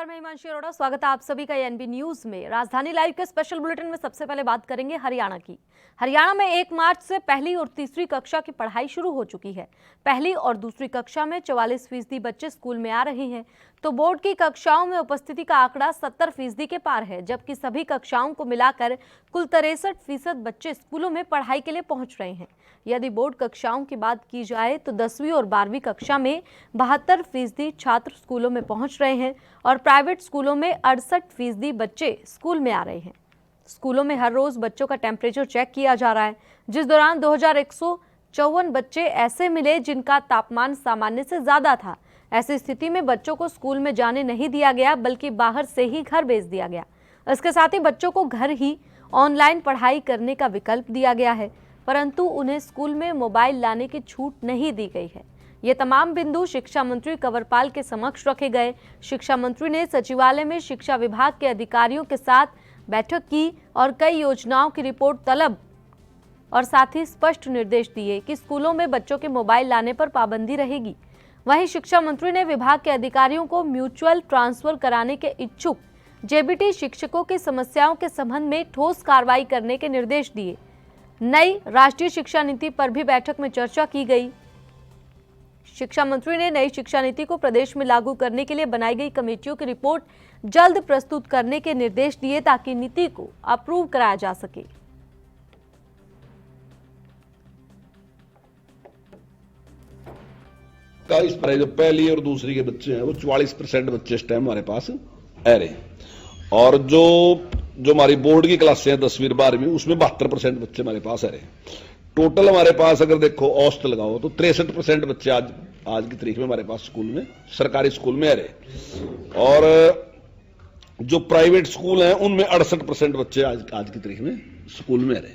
नमस्कार, मैं हिमांशी अरोड़ा। स्वागत है आप सभी का एनबी न्यूज में। राजधानी लाइव के स्पेशल बुलेटिन में सबसे पहले बात करेंगे हरियाणा की। हरियाणा में 1 मार्च से पहली और तीसरी कक्षा की पढ़ाई शुरू हो चुकी है। पहली और दूसरी कक्षा में 44% बच्चे स्कूल में आ रहे हैं, तो बोर्ड की कक्षाओं में उपस्थिति का आंकड़ा 70% के पार है, जबकि सभी कक्षाओं को मिलाकर कुल 63% बच्चे स्कूलों में पढ़ाई के लिए पहुंच रहे हैं। यदि बोर्ड कक्षाओं की बात की जाए तो 10वीं और 12वीं कक्षा में 72% छात्र स्कूलों में पहुंच रहे हैं और प्राइवेट स्कूलों में 68% बच्चे स्कूल में आ रहे हैं। स्कूलों में हर रोज बच्चों का टेम्परेचर चेक किया जा रहा है, जिस दौरान 2154 बच्चे ऐसे मिले जिनका तापमान सामान्य से ज्यादा था। ऐसी स्थिति में बच्चों को स्कूल में जाने नहीं दिया गया, बल्कि बाहर से ही घर भेज दिया गया। इसके साथ ही बच्चों को घर ही ऑनलाइन पढ़ाई करने का विकल्प दिया गया है, परंतु उन्हें स्कूल में मोबाइल लाने की छूट नहीं दी गई है। ये तमाम बिंदु शिक्षा मंत्री कंवरपाल के समक्ष रखे गए। शिक्षा मंत्री ने सचिवालय में शिक्षा विभाग के अधिकारियों के साथ बैठक की और कई योजनाओं की रिपोर्ट तलब और साथ ही स्पष्ट निर्देश दिए कि स्कूलों में बच्चों के मोबाइल लाने पर पाबंदी रहेगी। वहीं शिक्षा मंत्री ने विभाग के अधिकारियों को म्यूचुअल ट्रांसफर कराने के इच्छुक जेबीटी शिक्षकों की समस्याओं के संबंध में ठोस कार्रवाई करने के निर्देश दिए। नई राष्ट्रीय शिक्षा नीति पर भी बैठक में चर्चा की गई। शिक्षा मंत्री ने नई शिक्षा नीति को प्रदेश में लागू करने के लिए बनाई गई कमेटियों की रिपोर्ट जल्द प्रस्तुत करने के निर्देश दिए, ताकि नीति को अप्रूव कराया जा सके। इस पर जो पहली और दूसरी के बच्चे हैं वो 44% बच्चे इस टाइम हमारे पास आ रहे हैं, और जो हमारी बोर्ड की क्लासें हैं 10वीं और 12वीं, उसमें 72% बच्चे हमारे पास आ रहे हैं। टोटल हमारे पास अगर देखो औसत लगाओ तो 63% बच्चे आज की तारीख में हमारे पास स्कूल में, सरकारी स्कूल में आ रहे। और जो प्राइवेट स्कूल हैं उनमें 68% बच्चे आज की तारीख में स्कूल में आ रहे।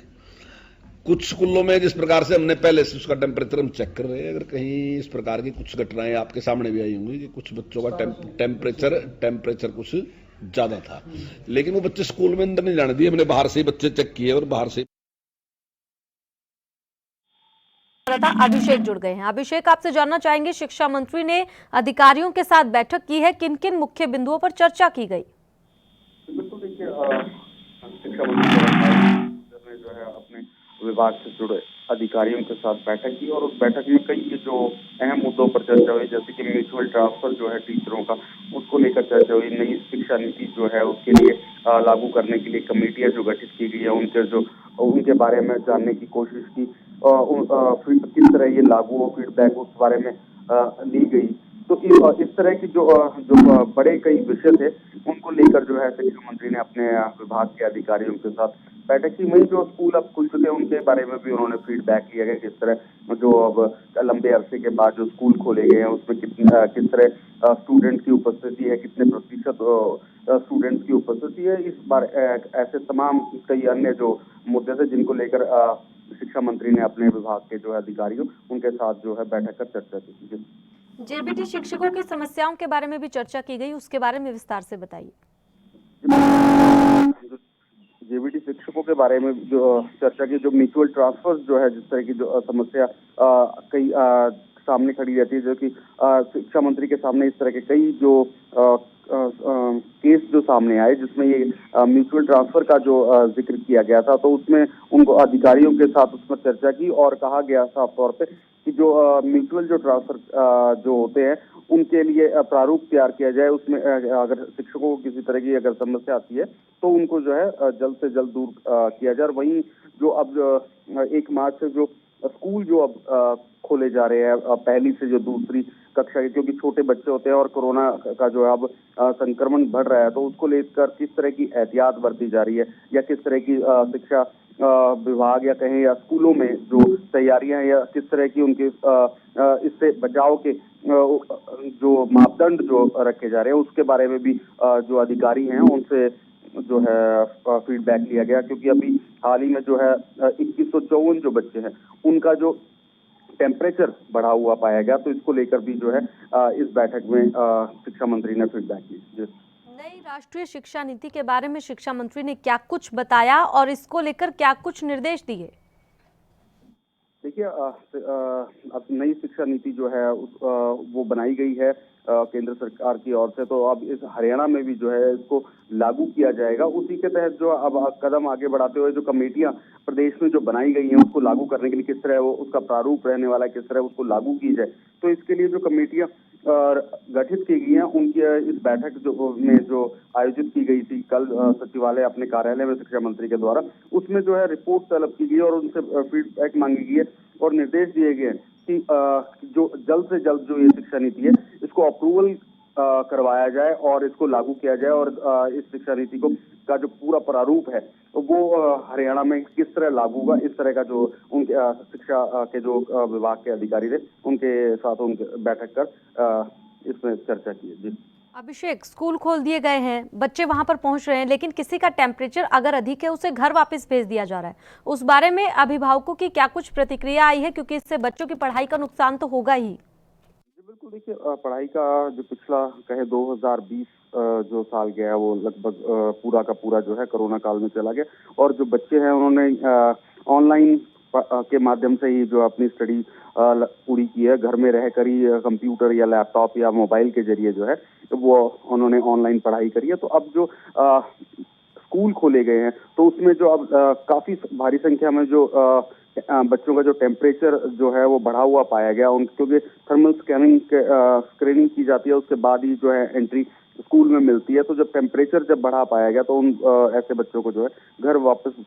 कुछ स्कूलों में जिस प्रकार से हमने पहले से उसका टेम्परेचर हम चेक कर रहे हैं, अगर कहीं इस प्रकार की कुछ घटनाएं आपके सामने भी आई होंगी कि कुछ बच्चों का टेम्परेचर कुछ ज्यादा था, लेकिन वो बच्चे स्कूल में अंदर नहीं जाने दिए। हमने बाहर से ही बच्चे चेक किए और बाहर से। अभिषेक जुड़ गए हैं। अभिषेक, आपसे जानना चाहेंगे, शिक्षा मंत्री ने अधिकारियों के साथ बैठक की है, किन किन मुख्य बिंदुओं पर चर्चा की गई? बिल्कुल, देखिए शिक्षा मंत्री जो है अपने विभाग से जुड़े अधिकारियों के साथ बैठक की और उस बैठक में कई जो अहम मुद्दों पर चर्चा हुई, जैसे कि म्यूचुअल ट्रांसफर जो है टीचरों का, उसको लेकर चर्चा हुई। नई शिक्षा नीति जो है उसके लिए लागू करने के लिए कमेटियां जो गठित की गई है उनके बारे में जानने की कोशिश की। किस तरह ये लागू हो, फीडबैक उस बारे में ली गई। तो इस तरह की जो बड़े कई विषय थे उनको लेकर जो है शिक्षा मंत्री ने अपने विभाग के अधिकारियों के साथ बैठक की। वही जो स्कूल अब खुल चुके हैं उनके बारे में भी उन्होंने फीडबैक लिया गया, किस तरह जो अब लंबे अरसे के बाद जो स्कूल खोले गए हैं उसमें किस तरह स्टूडेंट की उपस्थिति है, कितने प्रतिशत स्टूडेंट्स की उपस्थिति है। इस बार ऐसे तमाम कई अन्य जो मुद्दे थे जिनको लेकर शिक्षा मंत्री ने अपने विभाग के जो अधिकारियों उनके साथ जो है बैठक कर चर्चा की। जेबीटी शिक्षकों की समस्याओं के बारे में भी चर्चा की गई, उसके बारे में विस्तार से बताइए। जेबीटी शिक्षकों के बारे में जो चर्चा की, जो म्यूचुअल ट्रांसफर जो है, जिस तरह की जो समस्या कई सामने खड़ी रहती है, जो कि शिक्षा मंत्री के सामने इस तरह के कई जो केस जो सामने आए जिसमें ये म्यूचुअल ट्रांसफर का जो जिक्र किया गया था, तो उसमें उनको अधिकारियों के साथ उसमें चर्चा की और कहा गया साफ तौर पे कि जो म्यूचुअल जो ट्रांसफर जो होते हैं उनके लिए प्रारूप तैयार किया जाए। उसमें अगर शिक्षकों को किसी तरह की अगर समस्या आती है तो उनको जो है जल्द से जल्द दूर किया जाए। और वहीं जो अब 1 मार्च से जो स्कूल जो अब खोले जा रहे हैं, पहली से जो दूसरी कक्षा के, क्योंकि छोटे बच्चे होते हैं और कोरोना का जो है अब संक्रमण बढ़ रहा है, तो उसको लेकर किस तरह की एहतियात बरती जा रही है या किस तरह की शिक्षा विभाग या कहें या स्कूलों में जो तैयारियां या किस तरह की उनके इससे बचाव के जो मापदंड जो रखे जा रहे हैं उसके बारे में भी जो अधिकारी हैं उनसे जो है फीडबैक लिया गया। क्योंकि अभी हाल ही में जो है 2154 जो बच्चे हैं उनका जो टेम्परेचर बढ़ा हुआ पाया गया, तो इसको लेकर भी जो है इस बैठक में शिक्षा मंत्री ने फीडबैक ली। नई राष्ट्रीय शिक्षा नीति के बारे में शिक्षा मंत्री ने क्या कुछ बताया और इसको लेकर क्या कुछ निर्देश दिए? देखिए अब नई शिक्षा नीति जो है वो बनाई गई है केंद्र सरकार की ओर से। तो अब इस हरियाणा में भी जो है इसको लागू किया जाएगा। उसी के तहत जो अब कदम आगे बढ़ाते हुए जो कमेटियां प्रदेश में जो बनाई गई हैं उसको लागू करने के लिए किस तरह वो उसका प्रारूप रहने वाला है, किस तरह उसको लागू की जाए, तो इसके लिए जो कमेटियां गठित की गई हैं उनकी इस बैठक जो आयोजित की गई थी कल सचिवालय अपने कार्यालय में शिक्षा मंत्री के द्वारा, उसमें जो है रिपोर्ट तलब की गई और उनसे फीडबैक मांगी गई है और निर्देश दिए गए हैं कि जो जल्द से जल्द जो ये शिक्षा नीति है इसको अप्रूवल करवाया जाए और इसको लागू किया जाए और इस शिक्षा नीति को का जो पूरा प्रारूप है वो हरियाणा में किस तरह लागू होगा, इस तरह का जो उनके शिक्षा के जो विभाग के अधिकारी थे उनके साथ उनके बैठक कर इसमें चर्चा की है। जी अभिषेक, स्कूल खोल दिए गए हैं, बच्चे वहां पर पहुंच रहे हैं, लेकिन किसी का टेम्परेचर अगर अधिक है उसे घर वापस भेज दिया जा रहा है। उस बारे में अभिभावकों की क्या कुछ प्रतिक्रिया आई है, क्योंकि इससे बच्चों की पढ़ाई का नुकसान तो होगा ही। बिल्कुल, देखिए पढ़ाई का जो पिछला कहे 2020 जो साल गया है वो लगभग पूरा का पूरा जो है कोरोना काल में चला गया और जो बच्चे हैं उन्होंने ऑनलाइन के माध्यम से ही जो अपनी स्टडी पूरी की है। घर में रहकर ही कंप्यूटर या लैपटॉप या मोबाइल के जरिए जो है वो उन्होंने ऑनलाइन पढ़ाई करी है। तो अब जो स्कूल खोले गए हैं तो उसमें जो अब काफी भारी संख्या में जो बच्चों का जो टेम्परेचर जो है वो बढ़ा हुआ पाया गया। क्योंकि थर्मल स्क्रीनिंग की जाती है उसके बाद ही जो है एंट्री स्कूल में मिलती है। तो जब टेम्परेचर जब बढ़ा पाया गया तो उन ऐसे बच्चों को जो है घर वापस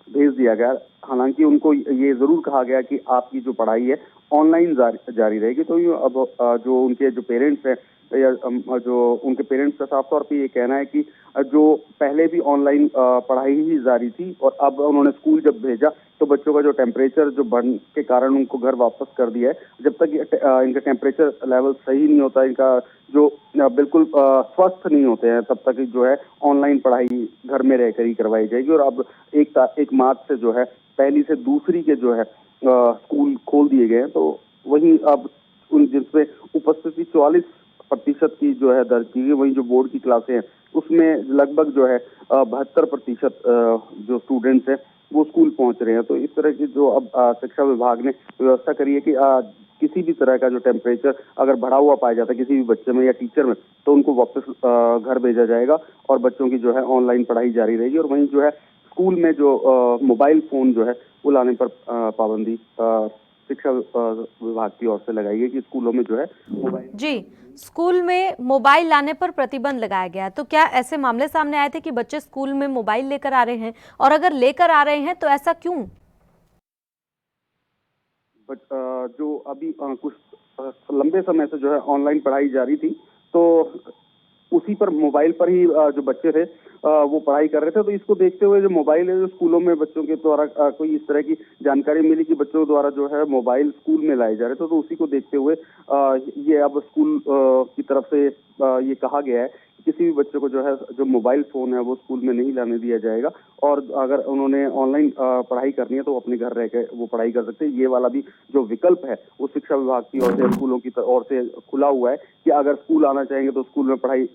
भेज दिया गया। हालांकि उनको ये जरूर कहा गया कि आपकी जो पढ़ाई है ऑनलाइन जारी रहेगी। तो अब जो उनके जो पेरेंट्स हैं या जो उनके पेरेंट्स का साफ तौर पे ये कहना है कि जो पहले भी ऑनलाइन पढ़ाई ही जारी थी और अब उन्होंने स्कूल जब भेजा तो बच्चों का जो टेम्परेचर जो बढ़ने के कारण उनको घर वापस कर दिया है। जब तक इनका टेम्परेचर लेवल सही नहीं होता, इनका जो बिल्कुल स्वस्थ नहीं होते हैं, तब तक जो है ऑनलाइन पढ़ाई घर में रहकर ही करवाई जाएगी। और अब 1 मार्च से जो है पहली से दूसरी के जो है स्कूल खोल दिए गए हैं। तो वहीं अब उन जिसमें उपस्थिति 44% की जो है दर्ज की गई, वहीं जो बोर्ड की क्लासें हैं उसमें लगभग जो है 72% जो स्टूडेंट्स हैं वो स्कूल पहुंच रहे हैं। तो इस तरह की जो अब शिक्षा विभाग ने व्यवस्था करी है कि किसी भी तरह का जो टेम्परेचर अगर बढ़ा हुआ पाया जाता है किसी भी बच्चे में या टीचर में तो उनको वापस घर भेजा जाएगा और बच्चों की जो है ऑनलाइन पढ़ाई जारी रहेगी। और वहीं जो है स्कूल में जो मोबाइल फोन जो है वो लाने पर पाबंदी शिक्षा विभाग की ओर से लगाई गई कि स्कूलों में जो है मोबाइल स्कूल में मोबाइल लाने पर प्रतिबंध लगाया गया। तो क्या ऐसे मामले सामने आए थे कि बच्चे स्कूल में मोबाइल लेकर आ रहे हैं, और अगर लेकर आ रहे हैं तो ऐसा क्यों? जो अभी कुछ लंबे समय से जो है ऑनलाइन पढ़ाई जारी थी तो उसी पर मोबाइल पर ही जो बच्चे थे वो पढ़ाई कर रहे थे। तो इसको देखते हुए जो मोबाइल है जो स्कूलों में बच्चों के द्वारा कोई इस तरह की जानकारी मिली कि बच्चों द्वारा जो है मोबाइल स्कूल में लाए जा रहे थे, तो उसी को देखते हुए ये अब स्कूल की तरफ से ये कहा गया है कि किसी भी बच्चे को जो है जो मोबाइल फोन है वो स्कूल में नहीं लाने दिया जाएगा। और अगर उन्होंने ऑनलाइन पढ़ाई करनी है तो अपने घर रह के वो पढ़ाई कर सकते हैं। ये वाला भी जो विकल्प है वो शिक्षा विभाग की ओर से स्कूलों की ओर से खुला हुआ है कि अगर स्कूल आना चाहेंगे तो स्कूल में पढ़ाई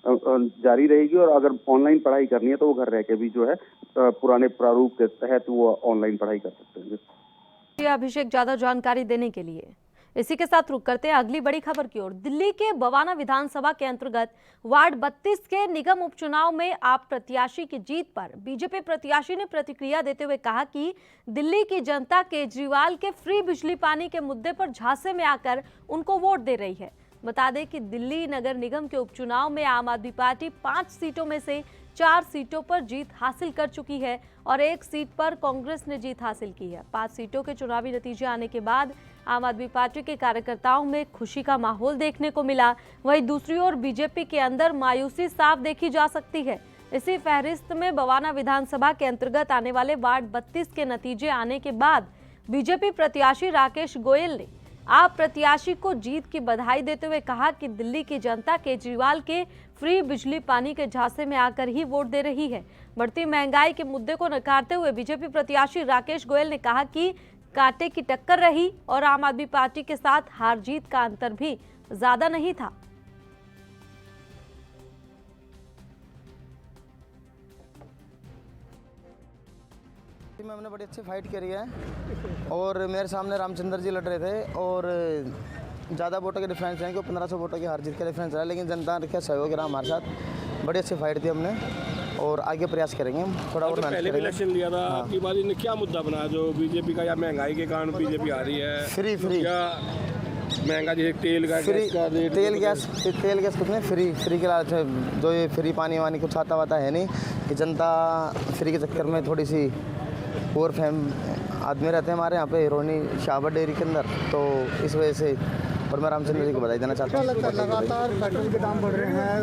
जारी रहेगी और अगर ऑनलाइन पढ़ाई करनी है तो वो घर रह के भी जो है पुराने प्रारूप के तहत वो ऑनलाइन पढ़ाई कर सकते हैं। अभिषेक, ज्यादा जानकारी देने के लिए। इसी के साथ रुक करते हैं अगली बड़ी खबर की ओर। दिल्ली के बवाना विधानसभा के अंतर्गत वार्ड 32 के निगम उपचुनाव में आप प्रत्याशी की जीत पर बीजेपी प्रत्याशी ने प्रतिक्रिया देते हुए कहा कि दिल्ली की जनता केजरीवाल के फ्री बिजली पानी के मुद्दे पर झांसे में आकर उनको वोट दे रही है। बता दें कि दिल्ली नगर निगम के उपचुनाव में आम आदमी पार्टी 5 सीटों में से 4 सीटों पर जीत हासिल कर चुकी है और 1 सीट पर कांग्रेस ने जीत हासिल की है। 5 सीटों के चुनावी नतीजे आने के बाद आम आदमी पार्टी के कार्यकर्ताओं में खुशी का माहौल देखने को मिला। वहीं दूसरी ओर बीजेपी के अंदर मायूसी साफ देखी जा सकती है। इसी फहरिस्त में बवाना विधानसभा के अंतर्गत आने वाले वार्ड 32 के नतीजे आने के बाद बीजेपी प्रत्याशी राकेश गोयल ने आप प्रत्याशी को जीत की बधाई देते हुए कहा कि दिल्ली की जनता केजरीवाल के फ्री बिजली पानी के झांसे में आकर ही वोट दे रही है। बढ़ती महंगाई के मुद्दे को नकारते हुए बीजेपी प्रत्याशी राकेश गोयल ने कहा कि कांटे की टक्कर रही और आम आदमी पार्टी के साथ हार जीत का अंतर भी ज्यादा नहीं था। में हमने बड़ी अच्छी फाइट करी है और मेरे सामने रामचंद्र जी लड़ रहे थे और ज़्यादा वोटों के डिफरेंस है, क्योंकि 1500 वोटों की हार जीत का डिफरेंस रहा, लेकिन जनता के सहयोग रहा हमारे साथ। बड़ी अच्छी फाइट थी हमने और आगे प्रयास करेंगे हम थोड़ा और पहले भी इलेक्शन लिया था, आपकी बारी ने क्या मुद्दा बना जो बीजेपी का, या महंगाई के कारण बीजेपी आ रही है? फ्री या महंगा जैसे तेल का फ्री गैस का रेट? तेल गैस कुछ नहीं, फ्री के लालच में जो ये फ्री पानी वानी कुछ आता वाता है नहीं, कि जनता फ्री के चक्कर में थोड़ी सी और आदमी रहते हैं हमारे यहाँ पे हिरोनी शाहबाद डेयरी के अंदर, तो इस वजह से। और मैं रामचंद्र जी को बधाई देना चाहता हूँ। लगातार पेट्रोल के दाम बढ़ रहे हैं,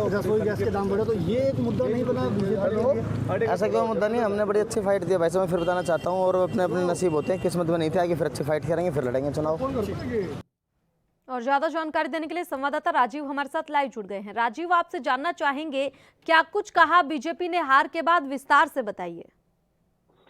रसोई गैस के दाम बढ़ रहे हैं, तो ये एक मुद्दा नहीं बना बीजेपी? ऐसा क्यों मुद्दा नहीं, हमने बड़ी अच्छी फाइट दी वैसे, मैं फिर बताना चाहता हूँ। और अपने अपने नसीब होते हैं, किस्मत में नहीं थे, आगे फिर अच्छी फाइट करेंगे, फिर लड़ेंगे चुनाव। और ज्यादा जानकारी देने के लिए संवाददाता राजीव हमारे साथ लाइव जुड़ गए हैं। राजीव, आपसे जानना चाहेंगे क्या कुछ कहा बीजेपी ने हार के बाद, विस्तार से बताइए।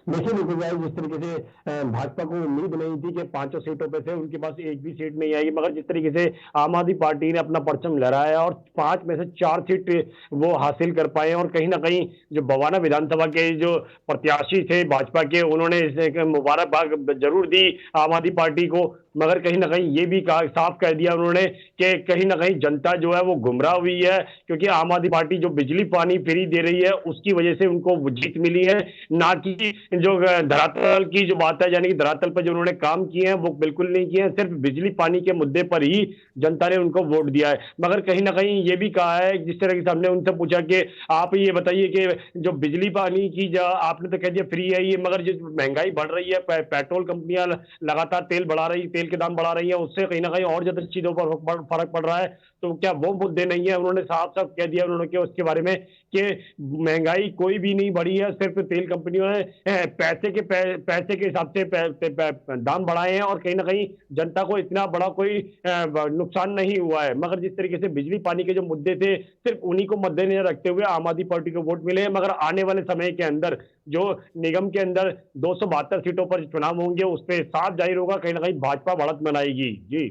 देखिए बिल्कुल भाई, जिस तरीके से भाजपा को उम्मीद नहीं थी कि 5 सीटों पे से उनके पास एक भी सीट नहीं आएगी, मगर जिस तरीके से आम आदमी पार्टी ने अपना परचम लहराया और 5 में से 4 सीट वो हासिल कर पाए, और कहीं ना कहीं जो बवाना विधानसभा के जो प्रत्याशी थे भाजपा के, उन्होंने इसे मुबारकबाद जरूर दी आम आदमी पार्टी को, मगर कहीं ना कहीं ये भी साफ कह दिया उन्होंने कि कहीं ना कहीं जनता जो है वो गुमराह हुई है, क्योंकि आम आदमी पार्टी जो बिजली पानी फ्री दे रही है उसकी वजह से उनको जीत मिली है, ना कि जो धरातल की जो बात है, यानी कि धरातल पर जो उन्होंने काम किए हैं वो बिल्कुल नहीं किए हैं। सिर्फ बिजली पानी के मुद्दे पर ही जनता ने उनको वोट दिया है। मगर कहीं ना कहीं ये भी कहा है, जिस तरह से हमने उनसे पूछा कि आप ये बताइए कि जो बिजली पानी की जो आपने तो कह दिया फ्री है ये, मगर जो महंगाई बढ़ रही है, पेट्रोल कंपनियां लगातार तेल बढ़ा रही, तेल के दाम बढ़ा रही है, उससे कहीं ना कहीं और ज्यादा चीजों पर फर्क पड़ रहा है। तो क्या वो मुद्दे नहीं है? उन्होंने साफ साफ कह दिया उन्होंने कि उसके बारे में कि महंगाई कोई भी नहीं बढ़ी है, सिर्फ तेल कंपनियों ने पैसे के हिसाब से दाम बढ़ाए हैं, और कहीं ना कहीं जनता को इतना बड़ा कोई नुकसान नहीं हुआ है। मगर जिस तरीके से बिजली पानी के जो मुद्दे थे, सिर्फ उन्हीं को मद्देनजर रखते हुए आम आदमी पार्टी को वोट मिले हैं। मगर आने वाले समय के अंदर जो निगम के अंदर 272 सीटों पर चुनाव होंगे, उस पर साफ जाहिर होगा कहीं ना कहीं भाजपा बढ़त बनाएगी। जी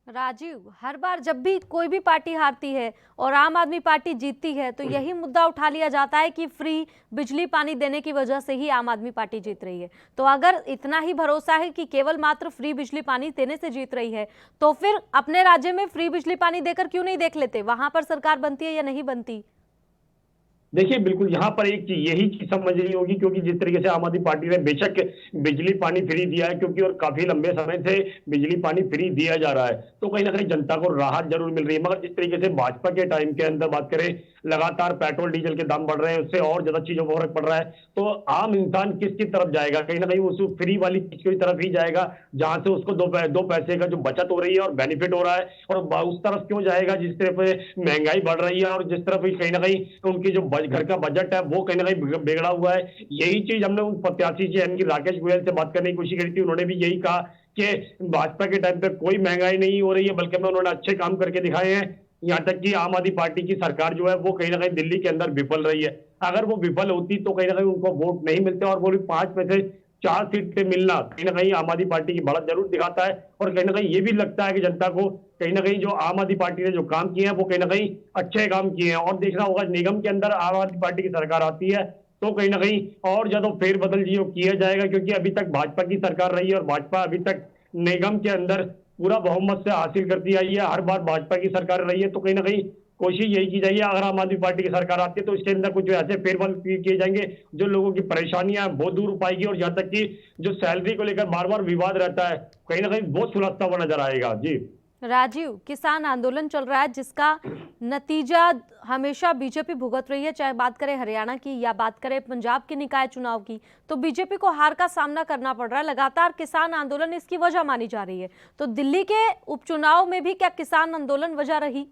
राजीव, हर बार जब भी कोई भी पार्टी हारती है और आम आदमी पार्टी जीतती है तो यही मुद्दा उठा लिया जाता है कि फ्री बिजली पानी देने की वजह से ही आम आदमी पार्टी जीत रही है। तो अगर इतना ही भरोसा है कि केवल मात्र फ्री बिजली पानी देने से जीत रही है, तो फिर अपने राज्य में फ्री बिजली पानी देकर क्यों नहीं देख लेते? वहां पर सरकार बनती है या नहीं बनती? देखिए बिल्कुल यहाँ पर एक चीज यही चीज समझनी होगी, क्योंकि जिस तरीके से आम आदमी पार्टी ने बेशक बिजली पानी फ्री दिया है, क्योंकि और काफी लंबे समय से बिजली पानी फ्री दिया जा रहा है, तो कहीं ना कहीं जनता को राहत जरूर मिल रही है। मगर जिस तरीके से भाजपा के टाइम के अंदर बात करें, लगातार पेट्रोल डीजल के दाम बढ़ रहे हैं, उससे और ज्यादा चीजों पर फर्क पड़ रहा है, तो आम इंसान किसकी तरफ जाएगा? कहीं ना कहीं उस फ्री वाली चीज की तरफ ही जाएगा, जहां से उसको दो पैसे का जो बचत हो रही है और बेनिफिट हो रहा है, और उस तरफ क्यों जाएगा जिस तरफ महंगाई बढ़ रही है और जिस तरफ कहीं ना कहीं उनकी जो घर का बजट है वो कहीं ना कहीं बिगड़ा हुआ है। यही चीज हमने उन प्रत्याशी से यानी कि राकेश गोयल से बात करने की कोशिश करी थी, उन्होंने भी यही कहा कि भाजपा के टाइम पे कोई महंगाई नहीं हो रही है, बल्कि में उन्होंने अच्छे काम करके दिखाए हैं। यहाँ तक कि आम आदमी पार्टी की सरकार जो है वो कहीं ना कहीं दिल्ली के अंदर विफल रही है। अगर वो विफल होती तो कहीं ना कहीं उनको वोट नहीं मिलते, और वो भी 5 में से 4 सीट पे मिलना कहीं ना कहीं आम आदमी पार्टी की बढ़त जरूर दिखाता है। और कहीं ना कहीं ये भी लगता है कि जनता को कहीं ना कहीं जो आम आदमी पार्टी ने जो काम किए हैं वो कहीं ना कहीं अच्छे काम किए हैं। और देखना होगा निगम के अंदर आम आदमी पार्टी की सरकार आती है तो कहीं ना कहीं और ज्यादा फेरबदल जो किया जाएगा, क्योंकि अभी तक भाजपा की सरकार रही है और भाजपा अभी तक निगम के अंदर पूरा बहुमत से हासिल करती आई है, हर बार भाजपा की सरकार रही है। तो कहीं ना कहीं कोशिश यही की जाएगी, अगर आम आदमी पार्टी की सरकार आती है तो इसके अंदर कुछ ऐसे फेरबदल किए जाएंगे जो लोगों की परेशानियां बहुत दूर हो पाएगी, और यहाँ तक कि जो सैलरी को लेकर बार बार विवाद रहता है कहीं ना कहीं बहुत सुलझता हुआ नजर आएगा। जी राजीव, किसान आंदोलन चल रहा है जिसका नतीजा हमेशा बीजेपी भुगत रही है, चाहे बात करें हरियाणा की या बात करें पंजाब के निकाय चुनाव की, तो बीजेपी को हार का सामना करना पड़ रहा है। लगातार किसान आंदोलन इसकी वजह मानी जा रही है, तो दिल्ली के उपचुनाव में भी क्या किसान आंदोलन वजह रही?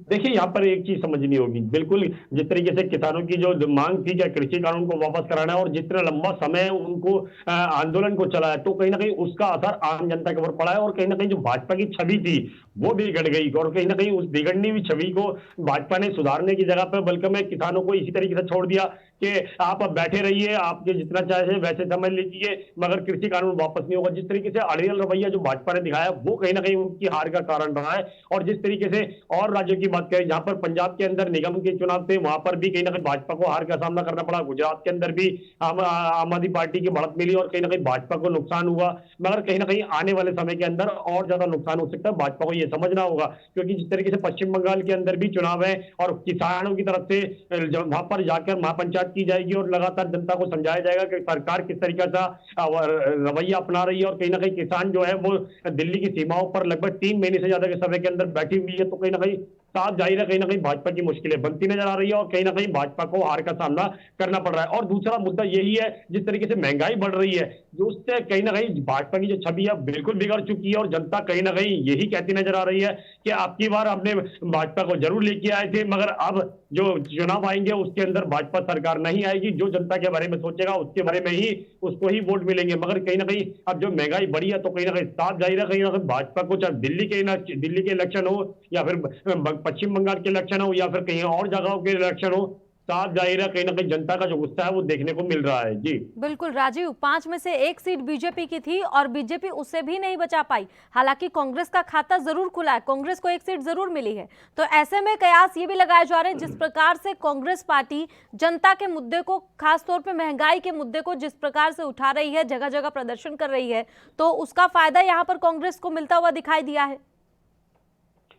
देखिए यहाँ पर एक चीज समझनी होगी, बिल्कुल जिस तरीके से किसानों की जो मांग थी क्या कृषि कानून को वापस कराना है, और जितना लंबा समय उनको आंदोलन को चला है, तो कहीं ना कहीं उसका असर आम जनता के ऊपर पड़ा है। और कहीं ना कहीं जो भाजपा की छवि थी वो भी बिगड़ गई, और कहीं ना कहीं उस बिगड़नी हुई छवि को भाजपा ने सुधारने की जगह पर बल्कि में किसानों को इसी तरीके से छोड़ दिया कि आप अब बैठे रहिए, आपके जितना चाहे वैसे समझ लीजिए, मगर कृषि कानून वापस नहीं होगा। जिस तरीके से अड़ियल रवैया जो भाजपा ने दिखाया वो कहीं ना कहीं उनकी हार का कारण रहा है। और जिस तरीके से और राज्यों की बात करें, जहां पर पंजाब के अंदर निगम के चुनाव थे, वहां पर भी कहीं ना कहीं भाजपा को हार का सामना करना पड़ा। गुजरात के अंदर भी आम आदमी पार्टी की बढ़त मिली और कहीं ना कहीं भाजपा को नुकसान हुआ। मगर कहीं ना कहीं आने वाले समय के अंदर और ज्यादा नुकसान हो सकता है, भाजपा को यह समझना होगा। क्योंकि जिस तरीके से पश्चिम बंगाल के अंदर भी चुनाव है और किसानों की तरफ से वहां पर जाकर महापंचायत की जाएगी और लगातार जनता को समझाया जाएगा कि सरकार किस तरीके का रवैया अपना रही है। और कहीं ना कहीं किसान जो है वो दिल्ली की सीमाओं पर लगभग 3 महीने से ज्यादा के समय के अंदर बैठी हुई है। तो कहीं ना कहीं साफ जाहिर है, कहीं ना कहीं भाजपा की मुश्किलें बनती नजर आ रही है और कहीं ना कहीं भाजपा को हार का सामना करना पड़ रहा है। और दूसरा मुद्दा यही है, जिस तरीके से महंगाई बढ़ रही है, जो उससे कहीं ना कहीं भाजपा की जो छवि है बिल्कुल बिगड़ चुकी है। और जनता कहीं ना कहीं यही कहती नजर आ रही है कि आपकी बार हमने भाजपा को जरूर लेके आए थे, मगर अब जो चुनाव आएंगे उसके अंदर भाजपा सरकार नहीं आएगी। जो जनता के बारे में सोचेगा उसके बारे में ही उसको ही वोट मिलेंगे। मगर कहीं ना कहीं अब जो महंगाई बढ़ी है तो कहीं ना कहीं साफ जाहिर है, कहीं ना कहीं भाजपा को चाहे दिल्ली के इलेक्शन हो या फिर पश्चिम बंगाल के इलेक्शन हो या फिर कहीं और जगहों के इलेक्शन हो, साफ जाहिर है कहीं ना कहीं जनता का जो गुस्सा है वो देखने को मिल रहा है। जी बिल्कुल राजीव, 5 में से 1 सीट बीजेपी की थी और बीजेपी उसे भी नहीं बचा पाई। हालांकि कांग्रेस का खाता जरूर खुला है, कांग्रेस को 1 सीट जरूर मिली है। तो ऐसे में कयास ये भी लगाए जा रहे हैं, जिस प्रकार से कांग्रेस पार्टी जनता के मुद्दे को, खासतौर पे महंगाई के मुद्दे को जिस प्रकार से उठा रही है, जगह जगह प्रदर्शन कर रही है, तो उसका फायदा यहाँ पर कांग्रेस को मिलता हुआ दिखाई दिया है।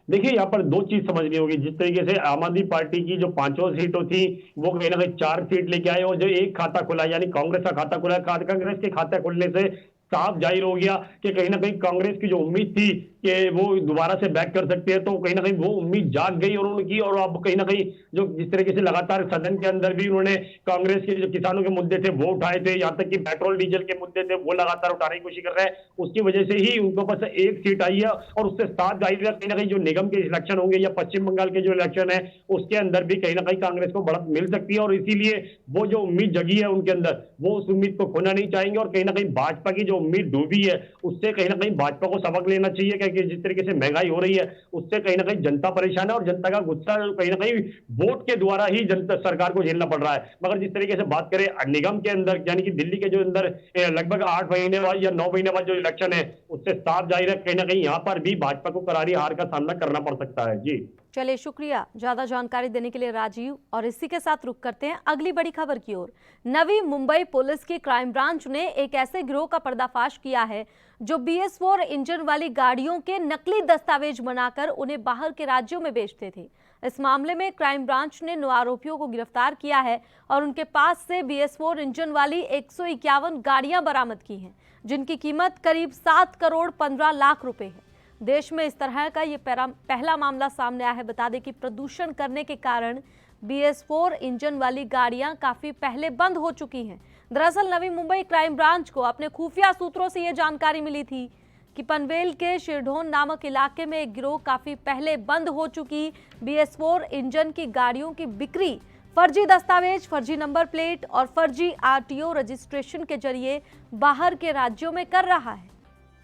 देखिए, यहाँ पर 2 चीज समझनी होगी। जिस तरीके से आम आदमी पार्टी की जो 5 सीटों थी वो कहीं ना कहीं 4 सीट लेके आए और जो एक खाता खुला यानी कांग्रेस का खाता खुला, कांग्रेस के खाते खुलने से साफ जाहिर हो गया कि कहीं ना कहीं कांग्रेस की जो उम्मीद थी कि वो दोबारा से बैक कर सकते हैं, तो कहीं ना कहीं वो उम्मीद जाग गई और उनकी। और अब कहीं ना कहीं जो जिस तरीके से लगातार सदन के अंदर भी उन्होंने कांग्रेस के जो किसानों के मुद्दे थे वो उठाए थे, यहाँ तक कि पेट्रोल डीजल के मुद्दे थे वो लगातार उठाने की कोशिश कर रहे हैं। उसकी वजह से ही उनको बस 1 सीट आई है और उससे साफ जाहिर है कहीं ना कहीं जो निगम के इलेक्शन होंगे या पश्चिम बंगाल के जो इलेक्शन है उसके अंदर भी कहीं ना कहीं कांग्रेस को बढ़त मिल सकती है। और इसीलिए वो जो उम्मीद जगी है उनके अंदर, वो उस उम्मीद को खोना नहीं चाहेंगे। और कहीं ना कहीं भाजपा की जो उम्मीद डूबी है उससे कहीं ना कहीं भाजपा को सबक लेना चाहिए, क्योंकि जिस तरीके से महंगाई हो रही है उससे कहीं ना कहीं जनता परेशान है और जनता का गुस्सा कहीं ना कहीं वोट के द्वारा ही जनता सरकार को झेलना पड़ रहा है। मगर जिस तरीके से बात करें निगम के अंदर यानी कि दिल्ली के जो अंदर लगभग 8 महीने बाद या 9 महीने बाद जो इलेक्शन है उससे साफ जाहिर है कहीं ना कहीं यहाँ पर भी भाजपा को करारी हार का सामना करना पड़ सकता है। जी चलिए, शुक्रिया ज्यादा जानकारी देने के लिए राजीव। और इसी के साथ रुक करते हैं अगली बड़ी खबर की ओर। नवी मुंबई पुलिस की क्राइम ब्रांच ने एक ऐसे गिरोह का पर्दाफाश किया है जो BS4 इंजन वाली गाड़ियों के नकली दस्तावेज बनाकर उन्हें बाहर के राज्यों में बेचते थे। इस मामले में क्राइम ब्रांच ने 9 आरोपियों को गिरफ्तार किया है और उनके पास से BS4 इंजन वाली 151 गाड़ियां बरामद की हैं, जिनकी कीमत करीब 7 करोड़ 15 लाख रुपए है। देश में इस तरह का ये पहला मामला सामने आया है। बता दें कि प्रदूषण करने के कारण BS4 इंजन वाली गाड़ियां काफी पहले बंद हो चुकी हैं। दरअसल नवी मुंबई क्राइम ब्रांच को अपने खुफिया सूत्रों से ये जानकारी मिली थी कि पनवेल के शिरढोन नामक इलाके में एक गिरोह काफी पहले बंद हो चुकी BS4 इंजन की गाड़ियों की बिक्री फर्जी दस्तावेज, फर्जी नंबर प्लेट और फर्जी RTO रजिस्ट्रेशन के जरिए बाहर के राज्यों में कर रहा है।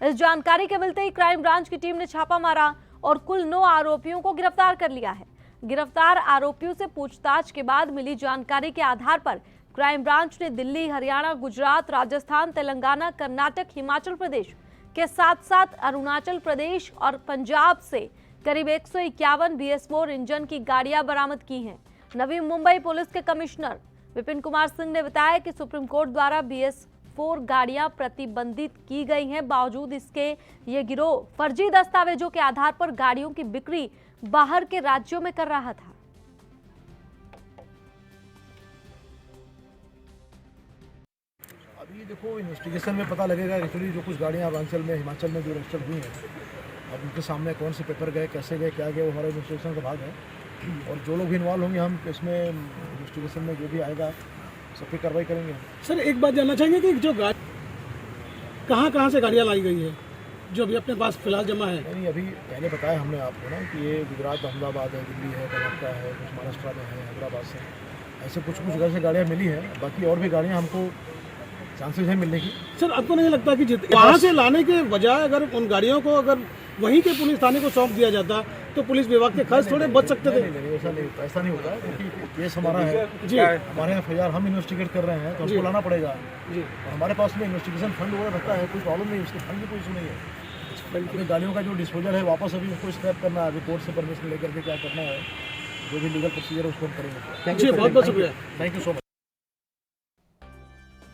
इस जानकारी के मिलते ही क्राइम ब्रांच की टीम ने छापा मारा और कुल 9 आरोपियों को गिरफ्तार कर लिया है। गिरफ्तार आरोपियों से पूछताछ के बाद मिली जानकारी के आधार पर क्राइम ब्रांच ने दिल्ली, हरियाणा, गुजरात, राजस्थान, तेलंगाना, कर्नाटक, हिमाचल प्रदेश के साथ साथ अरुणाचल प्रदेश और पंजाब से करीब 151 BS4 इंजन की गाड़ियां बरामद की हैं। नवी मुंबई पुलिस के कमिश्नर विपिन कुमार सिंह ने बताया कि सुप्रीम कोर्ट द्वारा BS4 गाड़ियां प्रतिबंधित की गई हैं। बावजूद इसके ये गिरोह फर्जी दस्तावेजों के आधार पर गाड़ियों की बिक्री बाहर के राज्यों में कर रहा था। अभी देखो, इन्वेस्टिगेशन में पता लगेगा एक्चुअली जो कुछ गाड़ियाँ अरुणाचल में, हिमाचल में जो रजिस्टर हुई हैं, अब उनके सामने कौन से पेपर गए, कैसे गए, क्या गए, वो हमारे इन्वेस्टिगेशन का भाग है। और जो लोग भी इन्वॉल्व होंगे हम इसमें इन्वेस्टिगेशन में जो भी आएगा सब पे कार्रवाई करेंगे। सर, एक बात जानना चाहेंगे कि जो कहाँ से गाड़ियाँ लाई गई है जो अभी अपने पास फिलहाल जमा है? नहीं, अभी पहले बताया हमने आपको ना कि ये गुजरात, अहमदाबाद है, दिल्ली है, कर्नाटक है, कुछ महाराष्ट्र में है, हैदराबाद से, ऐसे कुछ जगह से गाड़ियाँ मिली हैं। बाकी और भी गाड़ियाँ हमको चांसेस है मिलने की। सर, आपको नहीं लगता कि वहाँ से लाने के बजाय अगर उन गाड़ियों को अगर वहीं के पुलिस थाने को सौंप दिया जाता तो पुलिस विभाग के खर्च थोड़े बच सकते थे। नहीं, ऐसा नहीं होता है, क्योंकि केस हमारा है जी हमारे यहाँ FIR हम इन्वेस्टिगेट कर रहे हैं तो हमको लाना पड़ेगा। जी और हमारे पास में इन्वेस्टिगेशन फंड वगैरह रहता है, कोई प्रॉब्लम नहीं, उसके फंड की कोई इशू नहीं है। अपनी गाड़ियों का जो डिस्पोजल है वापस अभी उसको स्क्रैप करना है, अभी कोर्ट से परमिशन लेकर के क्या करना है, जो भी लीगल प्रोसीजर है उसको हम करेंगे। जी बहुत बहुत शुक्रिया। Thank you so much.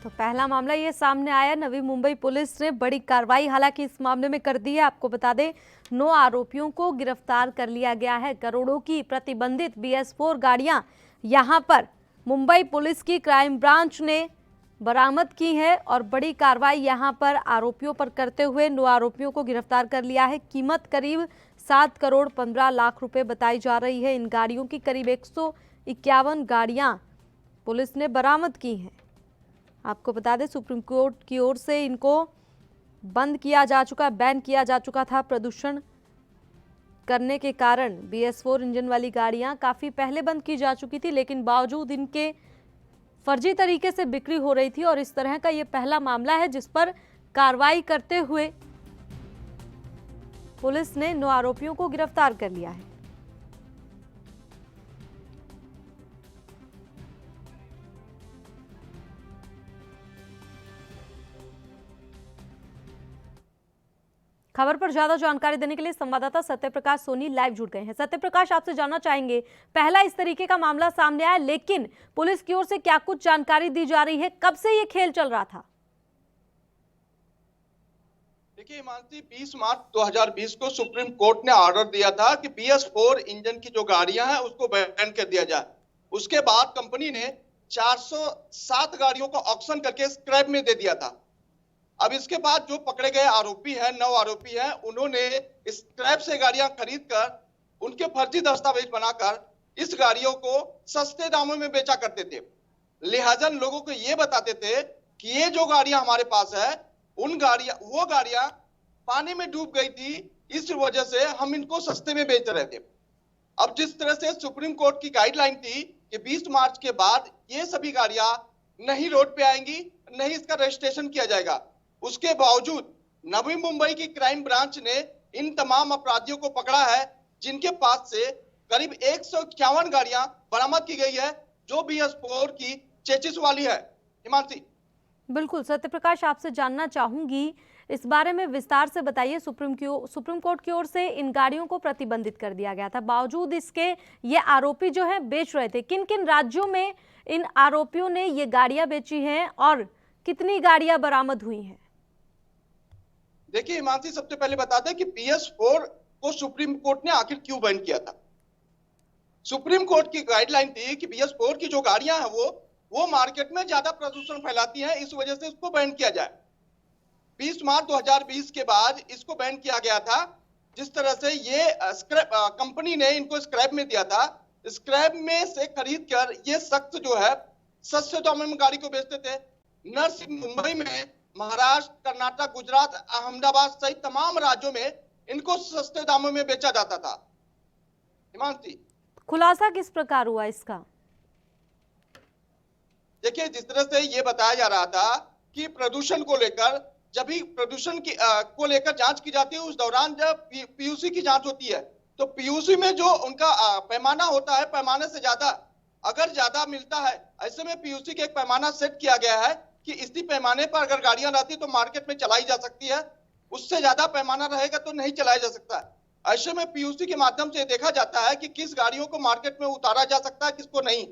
तो पहला मामला ये सामने आया, नवी मुंबई पुलिस ने बड़ी कार्रवाई हालांकि इस मामले में कर दी है। आपको बता दें 9 आरोपियों को गिरफ्तार कर लिया गया है। करोड़ों की प्रतिबंधित BS4 गाड़ियां यहां पर मुंबई पुलिस की क्राइम ब्रांच ने बरामद की है और बड़ी कार्रवाई यहां पर आरोपियों पर करते हुए 9 आरोपियों को गिरफ्तार कर लिया है। कीमत करीब 7 करोड़ 15 लाख रुपए बताई जा रही है। इन गाड़ियों की करीब 151 गाड़ियां पुलिस ने बरामद की हैं। आपको बता दें सुप्रीम कोर्ट की ओर से इनको बंद किया जा चुका, बैन किया जा चुका था। प्रदूषण करने के कारण BS4 इंजन वाली गाड़ियां काफ़ी पहले बंद की जा चुकी थी, लेकिन बावजूद इनके फर्जी तरीके से बिक्री हो रही थी और इस तरह का ये पहला मामला है जिस पर कार्रवाई करते हुए पुलिस ने 9 आरोपियों को गिरफ्तार कर लिया है। खबर पर ज्यादा जानकारी देने के लिए संवाददाता सत्यप्रकाश सोनी लाइव जुड़ गए हैं। सत्यप्रकाश, आपसे जानना चाहेंगे, पहला इस तरीके का मामला सामने आया, लेकिन पुलिस की ओर से क्या कुछ जानकारी दी जा रही है? कब से ये खेल चल रहा था? देखिए हिमांशी, 20 मार्च 2020 को सुप्रीम कोर्ट ने ऑर्डर दिया था कि BS4 इंजन की जो गाड़ियां हैं उसको बैन कर दिया जाए। उसके बाद कंपनी ने 407 गाड़ियों को ऑक्शन करके स्क्रैप में दे दिया था। अब इसके बाद जो पकड़े गए आरोपी हैं, 9 आरोपी हैं, उन्होंने स्क्रैप से गाड़ियां खरीदकर उनके फर्जी दस्तावेज बनाकर इस गाड़ियों को सस्ते दामों में बेचा करते थे। लिहाजा लोगों को ये बताते थे कि ये जो गाड़ियां हमारे पास है वो गाड़ियां पानी में डूब गई थी, इस वजह से हम इनको सस्ते में बेच रहे थे। अब जिस तरह से सुप्रीम कोर्ट की गाइडलाइन थी कि 20 मार्च के बाद ये सभी गाड़ियां नहीं रोड पे आएंगी, नहीं इसका रजिस्ट्रेशन किया जाएगा, उसके बावजूद नवी मुंबई की क्राइम ब्रांच ने इन तमाम अपराधियों को पकड़ा है, जिनके पास से करीब 151 गाड़ियां बरामद की गई है जो BS4 की चेचिस वाली है। हिमांशी, बिल्कुल सत्यप्रकाश, आपसे जानना चाहूंगी इस बारे में विस्तार से बताइए। सुप्रीम कोर्ट की ओर से इन गाड़ियों को प्रतिबंधित कर दिया गया था, बावजूद इसके ये आरोपी जो है बेच रहे थे। किन किन राज्यों में इन आरोपियों ने ये गाड़ियां बेची हैं और कितनी गाड़ियां बरामद हुई हैं? देखिए हिमांशी, सबसे पहले बता दें कि BS4 को सुप्रीम कोर्ट ने आखिर क्यों बैन किया था। सुप्रीम कोर्ट की गाइडलाइन थी कि BS4 की जो गाड़ियां हैं वो मार्केट में ज्यादा प्रदूषण फैलाती हैं, इस वजह से इसको बैन किया जाए। 20 मार्च 2020 के बाद इसको बैन किया गया था। जिस तरह से ये कंपनी ने इनको स्क्रैप में दिया था, स्क्रैप में से खरीद कर ये शख्स जो है सस्ते दामों में गाड़ी को बेचते थे। न सिर्फ मुंबई में, महाराष्ट्र, कर्नाटक, गुजरात, अहमदाबाद सहित तमाम राज्यों में इनको सस्ते दामों में बेचा जाता था। हिमांशी, खुलासा किस प्रकार हुआ इसका? देखिए, जिस तरह से ये बताया जा रहा था कि प्रदूषण को लेकर, जब भी प्रदूषण को लेकर जांच की जाती है, उस दौरान जब PUC की जांच होती है तो PUC में जो उनका पैमाना होता है, पैमाने से ज्यादा अगर ज्यादा मिलता है, ऐसे में PUC के एक पैमाना सेट किया गया है कि इसी पैमाने पर अगर गाड़ियां रहती तो मार्केट में चलाई जा सकती है, उससे ज्यादा पैमाना रहेगा तो नहीं चलाया जा सकता है। ऐसे में PUC के माध्यम से देखा जाता है कि किस गाड़ियों को मार्केट में उतारा जा सकता है, किसको नहीं।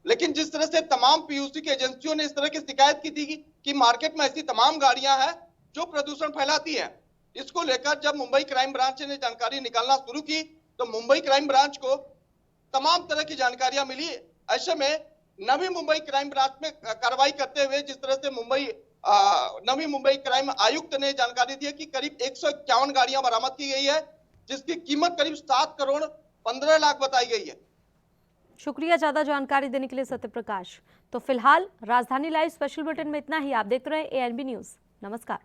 लेकिन जिस तरह से तमाम PUC की एजेंसियों ने इस तरह की शिकायत की थी कि मार्केट में ऐसी तमाम गाड़ियां हैं जो प्रदूषण फैलाती हैं, इसको लेकर जब मुंबई क्राइम ब्रांच ने जानकारी निकालना शुरू की तो मुंबई क्राइम ब्रांच को तमाम तरह की जानकारियां मिली। ऐसे में नवी मुंबई क्राइम ब्रांच में कार्रवाई करते हुए जिस तरह से नवी मुंबई क्राइम आयुक्त ने जानकारी दी कि करीब 151 गाड़ियां बरामद की गई है, जिसकी कीमत करीब 7 करोड़ 15 लाख बताई गई है। शुक्रिया ज्यादा जानकारी देने के लिए सत्यप्रकाश। तो फिलहाल राजधानी लाइव स्पेशल बुलेटिन में इतना ही। आप देखते रहे ANB न्यूज। नमस्कार।